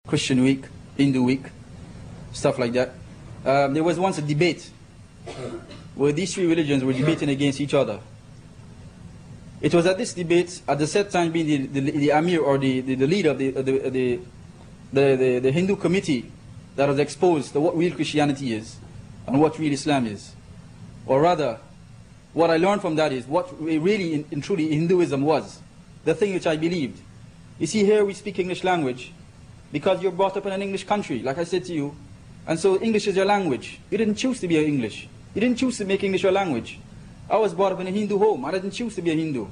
Christian week, Hindu week, stuff like that. There was once a debate where these three religions were debating against each other. It was at this debate, at the set time being the Amir or the leader of the Hindu committee that was exposed to what real Christianity is and what real Islam is. Or rather, what I learned from that is what really and truly Hinduism was, the thing which I believed. You see, here we speak English language because you're brought up in an English country, like I said to you, and so English is your language. You didn't choose to be English. You didn't choose to make English your language. I was brought up in a Hindu home. I didn't choose to be a Hindu.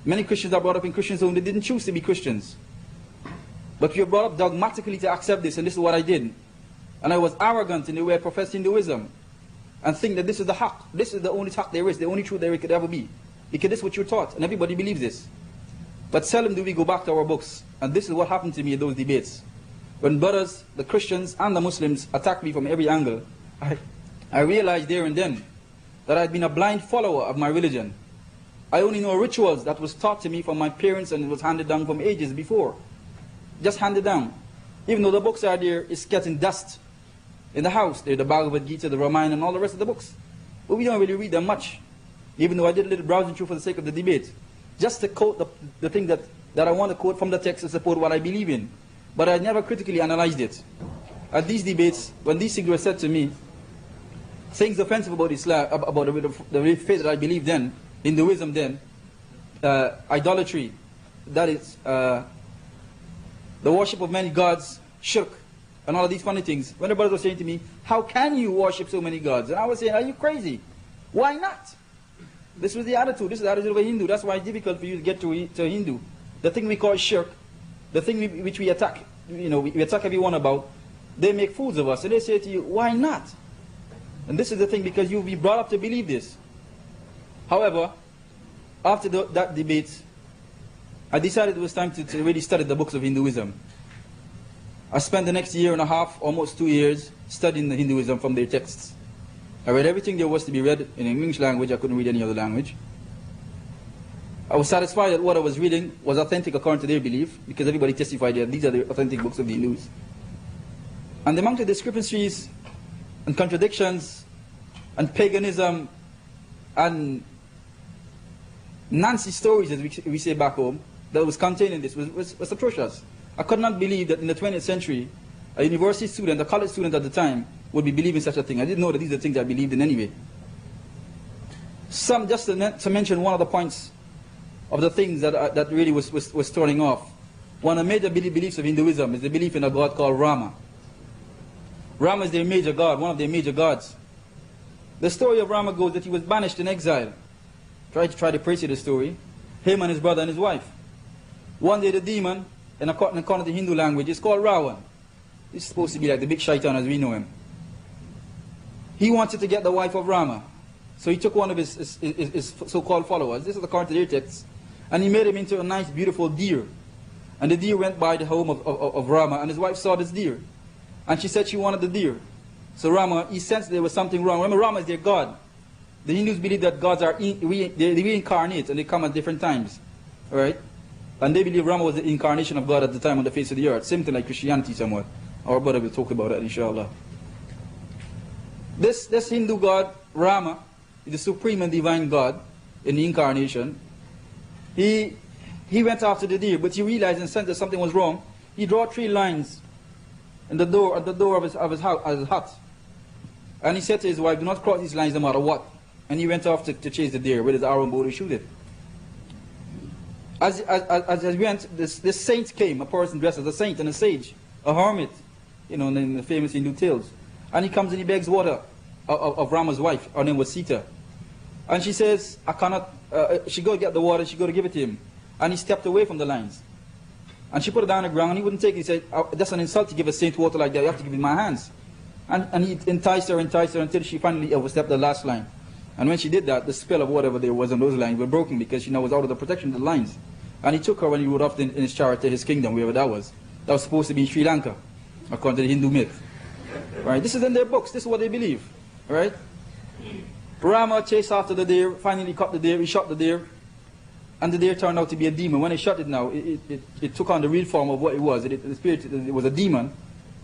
Many Christians are brought up in Christian homes. They didn't choose to be Christians. But you're brought up dogmatically to accept this, and this is what I did. And I was arrogant in the way I professed Hinduism and think that this is the haqq. This is the only haqq there is, the only truth there could ever be. Because this is what you're taught, and everybody believes this. But seldom do we go back to our books. And this is what happened to me in those debates. When brothers, the Christians and the Muslims attacked me from every angle, I realized there and then that I had been a blind follower of my religion. I only know rituals that was taught to me from my parents and it was handed down from ages before. Just handed down. Even though the books are there, it's getting dust in the house. They're the Bhagavad Gita, the Ramayana, and all the rest of the books. But we don't really read them much. Even though I did a little browsing through for the sake of the debate. Just to quote the thing that I want to quote from the text to support what I believe in. But I never critically analyzed it. At these debates, when these things were said to me, things offensive about Islam, about the faith that I believed in, Hinduism then, idolatry, that is the worship of many gods, shirk, and all of these funny things. When the brothers were saying to me, how can you worship so many gods? And I was saying, are you crazy? Why not? This was the attitude. This is the attitude of a Hindu. That's why it's difficult for you to get to a Hindu. The thing we call shirk, the thing which we attack, we attack everyone about, they make fools of us. And they say to you, why not? And this is the thing, because you'll be brought up to believe this. However, after that debate, I decided it was time to really study the books of Hinduism. I spent the next year and a half, almost 2 years, studying the Hinduism from their texts. I read everything there was to be read in English language. I couldn't read any other language. I was satisfied that what I was reading was authentic according to their belief, because everybody testified that these are the authentic books of the Hindus. And the amount of discrepancies and contradictions and paganism and Nancy stories, as we say back home, that was contained in this was atrocious. I could not believe that in the 20th century, a university student, a college student at the time, would be believing such a thing. I didn't know that these are things I believed in anyway. Just to mention one of the points of the things that really was turning off. One of the major beliefs of Hinduism is the belief in a god called Rama. Rama is their major god, one of their major gods. The story of Rama goes that he was banished in exile. Try to trace the story. Him and his brother and his wife. One day the demon, in according to the Hindu language, is called Ravan. He's supposed to be like the big shaitan as we know him. He wanted to get the wife of Rama. So he took one of his so-called followers, this is according to their texts, and he made him into a nice, beautiful deer. And the deer went by the home of Rama, and his wife saw this deer. And she said she wanted the deer. So Rama, he sensed there was something wrong. Remember, Rama is their god. The Hindus believe that gods are they reincarnate, and they come at different times. Alright? And they believe Rama was the incarnation of God at the time on the face of the earth. Same thing like Christianity somewhat. Our brother will talk about that, inshallah. This Hindu god, Rama, is the supreme and divine God in the incarnation. He went after the deer, but he realized and sensed that something was wrong. He drew 3 lines at the door of his hut. And he said to his wife, do not cross these lines no matter what. And he went off to chase the deer with his arrow and bow to shoot it. As he went, this saint came, a person dressed as a saint and a sage, a hermit, in the famous Hindu tales. And he comes and he begs water of Rama's wife. Her name was Sita. And she says, I cannot, she go get the water, she go to give it to him. And he stepped away from the lines. And she put it down on the ground and he wouldn't take it. He said, that's an insult to give a saint water like that, you have to give it in my hands. And he enticed her until she finally overstepped the last line. And when she did that, the spell of whatever there was on those lines were broken because she now was out of the protection of the lines. And he took her when he rode off in his chariot to his kingdom, wherever that was. That was supposed to be in Sri Lanka, according to the Hindu myth. Right? This is in their books, this is what they believe. Right? Rama chased after the deer, finally caught the deer, he shot the deer. and the deer turned out to be a demon. When they shot it now, it took on the real form of what it was. The spirit, it was a demon,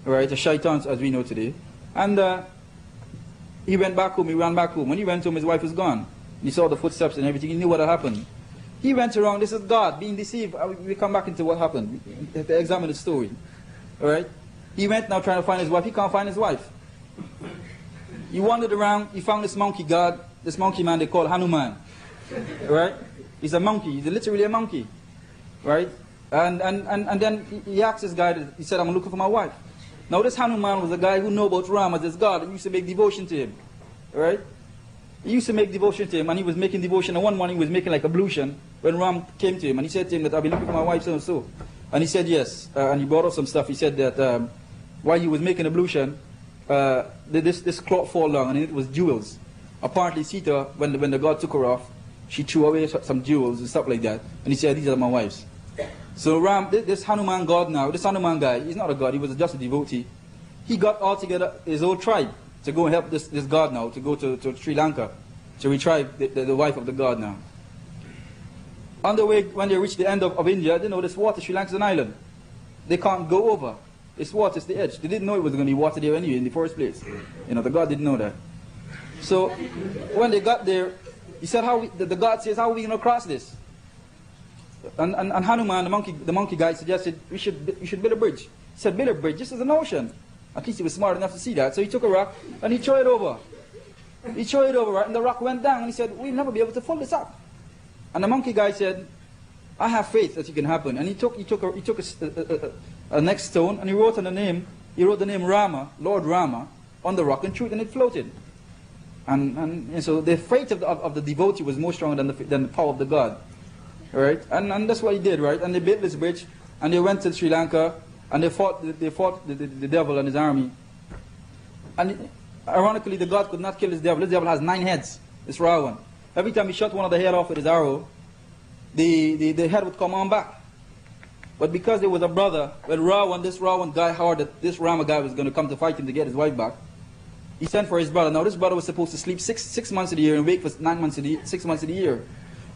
right? A shaitan, as we know today. And he went back home, he ran back home. When he went home, his wife was gone. He saw the footsteps and everything, he knew what had happened. He went around, this is God, being deceived. We come back into what happened. We have to examine the story. Alright? He went now trying to find his wife, he can't find his wife. He wandered around, he found this monkey god, this monkey man they call Hanuman. Right? He's a monkey, he's literally a monkey. Right? And then he asked this guy, he said, I'm looking for my wife. Now this Hanuman was a guy who knew about Ram as his god and used to make devotion to him. Right? He used to make devotion to him, and he was making devotion, and one morning he was making like ablution when Ram came to him, and he said to him that I've been looking for my wife so and so. And he said yes, and he brought up some stuff. He said that while he was making ablution, this cloth fall down, and it was jewels. Apparently Sita, when the god took her off, she threw away some jewels and stuff like that, and he said, these are my wives. So Ram, this Hanuman god now, this Hanuman guy, he's not a god, he was just a devotee. He got all together his whole tribe to go and help this god now, to go to Sri Lanka, to retrieve the wife of the god now. On the way, when they reached the end of India, they know this water, Sri Lanka is an island. They can't go over. It's water, it's the edge. They didn't know it was going to be water there anyway in the first place. You know, the god didn't know that. So, when they got there, he said, the god says, how are we going to cross this? And Hanuman, the monkey guy, suggested, we should build a bridge. He said, build a bridge, this is an ocean. At least he was smart enough to see that. So he took a rock and he threw it over. He threw it over, right? And the rock went down and he said, we'll never be able to pull this up. And the monkey guy said, I have faith that it can happen. And he took a next stone and he wrote the name Rama, Lord Rama, on the rock and threw it and it floated. And so the faith of the devotee was more stronger than the power of the god. Right? And that's what he did, right? And they built this bridge and they went to Sri Lanka. And they fought the devil and his army. And ironically, the god could not kill this devil. This devil has 9 heads, this Ravan. Every time he shot one of the head off with his arrow, the head would come on back. But because there was a brother, when this Ravan guy heard that this Rama guy was going to come to fight him to get his wife back, he sent for his brother. Now this brother was supposed to sleep six months of the year and wake for 6 months of the year.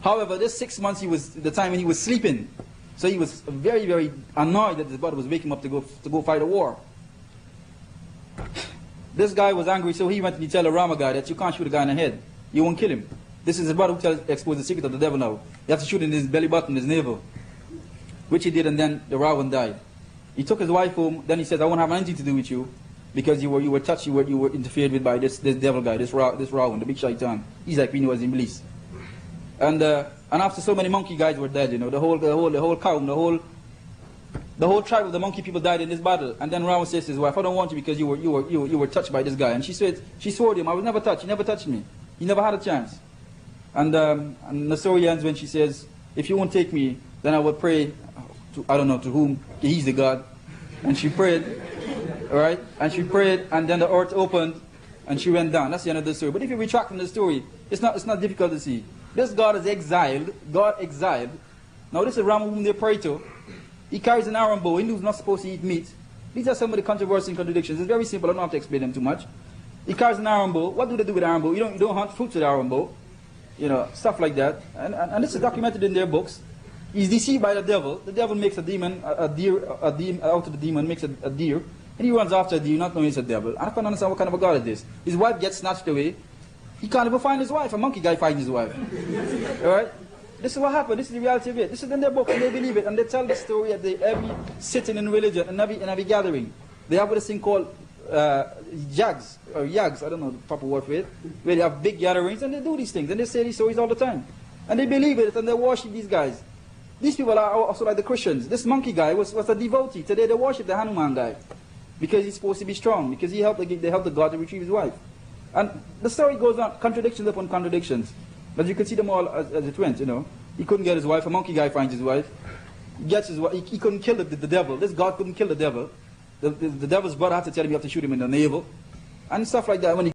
However, this 6 months was the time when he was sleeping. So he was very, very annoyed that his brother was waking him up to go fight a war. This guy was angry, so he went and he told the Rama guy that you can't shoot a guy in the head. You won't kill him. This is his brother who exposed the secret of the devil now. You have to shoot in his belly button, his navel. Which he did, and then the Ravan died. He took his wife home, then he said, I won't have anything to do with you, because you were touched, you were interfered with by this devil guy, this Ravan, the big shaitan. He's like we know as Iblis. And after so many monkey guys were dead, you know, the whole town, the whole tribe of the monkey people died in this battle. And then Ravan says to his wife, I don't want you because you were touched by this guy. And she swore to him, I was never touched. He never touched me. He never had a chance. And the story ends when she says, if you won't take me, then I will pray to, I don't know to whom, he's the God. And she prayed, right? And she prayed, and then the earth opened, and she went down. That's the end of the story. But if you retract from the story, it's not difficult to see. This God is exiled. God exiled. Now this is Rama whom they pray to. He carries an iron bow. Hindus not supposed to eat meat. These are some of the controversies and contradictions. It's very simple. I don't have to explain them too much. He carries an iron bow. What do they do with iron bow? You don't hunt fruits with iron bow. You know, stuff like that. And this is documented in their books. He's deceived by the devil. The devil makes a demon, a deer out of the demon, makes a deer. And he runs after the deer, not knowing it's a devil. I can't understand what kind of a God is this. His wife gets snatched away. He can't even find his wife. A monkey guy finds his wife. Alright? This is what happened. This is the reality of it. This is in their book and they believe it. And they tell the story at every sitting in religion and every gathering. They have this thing called yags, I don't know the proper word for it, where they have big gatherings and they do these things. And they say these stories all the time. And they believe it and they worship these guys. These people are also like the Christians. This monkey guy was a devotee. Today they worship the Hanuman guy. Because he's supposed to be strong. Because they helped the God to retrieve his wife. And the story goes on, contradictions upon contradictions. But you can see them all as it went, you know. He couldn't get his wife, a monkey guy finds his wife. He gets his wife, he couldn't kill the devil. This God couldn't kill the devil. The devil's brother had to tell him you have to shoot him in the navel. And stuff like that. When he